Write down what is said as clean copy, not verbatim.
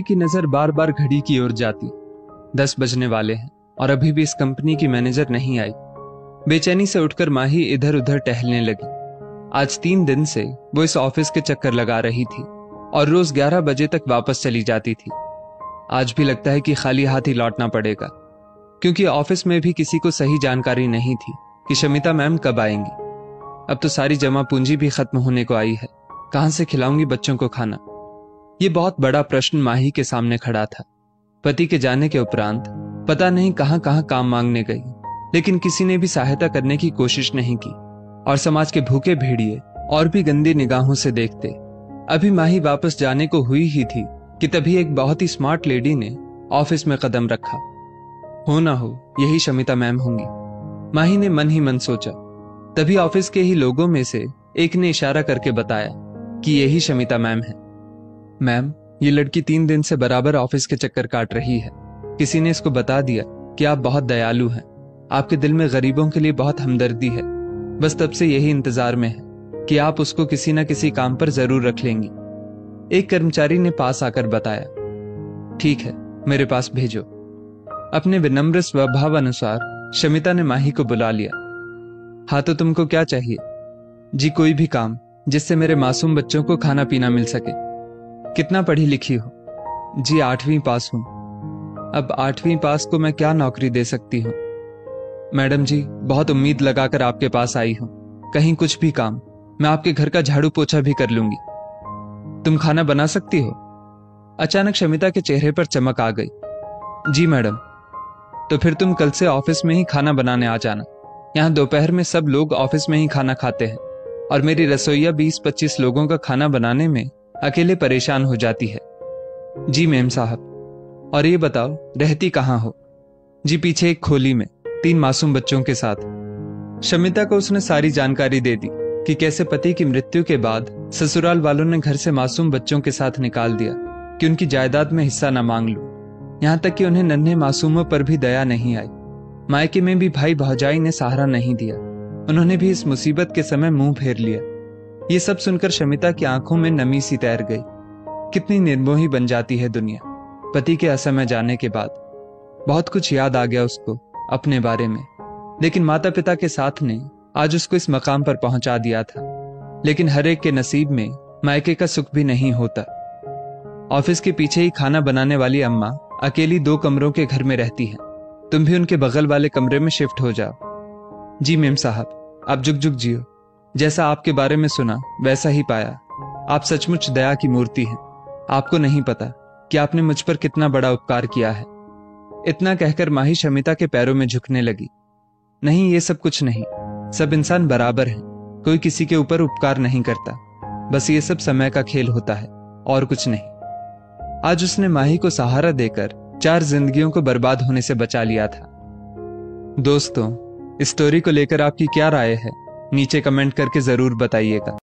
की नजर बार बार घड़ी की ओर जाती। 10 बजने वाले हैं और अभी भी इस कंपनी की मैनेजर नहीं आई। बेचैनी से उठकर माही इधर उधर टहलने लगी। आज 3 दिन से वो इस ऑफिस के चक्कर लगा रही थी और रोज 11 बजे तक वापस चली जाती थी। आज भी लगता है कि खाली हाथ ही लौटना पड़ेगा, क्योंकि ऑफिस में भी किसी को सही जानकारी नहीं थी कि शमिता मैम कब आएंगी। अब तो सारी जमा पूंजी भी खत्म होने को आई है। कहां से खिलाऊंगी बच्चों को खाना? ये बहुत बड़ा प्रश्न माही के सामने खड़ा था। पति के जाने के उपरांत पता नहीं कहां कहां काम मांगने गई, लेकिन किसी ने भी सहायता करने की कोशिश नहीं की और समाज के भूखे भेड़िए और भी गंदी निगाहों से देखते। अभी माही वापस जाने को हुई ही थी कि तभी एक बहुत ही स्मार्ट लेडी ने ऑफिस में कदम रखा। हो ना हो यही शमिता मैम होंगी, माही ने मन ही मन सोचा। तभी ऑफिस के ही लोगों में से एक ने इशारा करके बताया कि यही शमिता मैम है। मैम, ये लड़की 3 दिन से बराबर ऑफिस के चक्कर काट रही है। किसी ने इसको बता दिया कि आप बहुत दयालु हैं, आपके दिल में गरीबों के लिए बहुत हमदर्दी है। बस तब से यही इंतजार में है कि आप उसको किसी न किसी काम पर जरूर रख लेंगी। एक कर्मचारी ने पास आकर बताया, ठीक है, मेरे पास भेजो। अपने विनम्र स्वभाव अनुसार शमिता ने माही को बुला लिया। हाँ, तो तुमको क्या चाहिए? जी, कोई भी काम जिससे मेरे मासूम बच्चों को खाना पीना मिल सके। कितना पढ़ी लिखी हो? जी, 8वीं पास हूं। अब 8वीं पास को मैं क्या नौकरी दे सकती हूँ? मैडम जी, बहुत उम्मीद लगाकर आपके पास आई हूं। कहीं कुछ भी काम, मैं आपके घर का झाड़ू पोछा भी कर लूंगी। तुम खाना बना सकती हो? अचानक शमिता के चेहरे पर चमक आ गई। जी मैडम। तो फिर तुम कल से ऑफिस में ही खाना बनाने आ जाना। यहाँ दोपहर में सब लोग ऑफिस में ही खाना खाते हैं और मेरी रसोइया 20-25 लोगों का खाना बनाने में अकेले परेशान हो जाती है। जी मैम साहब। और ये बताओ, रहती कहाँ हो? जी, पीछे एक खोली में 3 मासूम बच्चों के साथ। शमिता को उसने सारी जानकारी दे दी कि कैसे पति की मृत्यु के बाद ससुराल वालों ने घर से मासूम बच्चों के साथ निकाल दिया कि उनकी जायदाद में हिस्सा न मांग लूं। यहाँ तक कि उन्हें नन्हे मासूमों पर भी दया नहीं आई। मायके में भी भाई भौजाई ने सहारा नहीं दिया। उन्होंने भी इस मुसीबत के समय मुंह फेर लिया। ये सब सुनकर शमिता की आंखों में नमी सी तैर गई। कितनी निर्मोही बन जाती है दुनिया पति के असमय जाने के बाद। बहुत कुछ याद आ गया उसको अपने बारे में, लेकिन माता पिता के साथ ने आज उसको इस मकाम पर पहुंचा दिया था। लेकिन हर एक के नसीब में मायके का सुख भी नहीं होता। ऑफिस के पीछे ही खाना बनाने वाली अम्मा अकेली 2 कमरों के घर में रहती है। तुम भी उनके बगल वाले कमरे में शिफ्ट हो जाओ। जी मेम साहब, आप जुग जुग जियो। जैसा आपके बारे में सुना वैसा ही पाया। आप सचमुच दया की मूर्ति हैं। आपको नहीं पता कि आपने मुझ पर कितना बड़ा उपकार किया है। इतना कहकर माही शमिता के पैरों में झुकने लगी। नहीं, ये सब कुछ नहीं। सब इंसान बराबर हैं। कोई किसी के ऊपर उपकार नहीं करता। बस ये सब समय का खेल होता है और कुछ नहीं। आज उसने माही को सहारा देकर 4 जिंदगियों को बर्बाद होने से बचा लिया था। दोस्तों, इस स्टोरी को लेकर आपकी क्या राय है? नीचे कमेंट करके जरूर बताइएगा।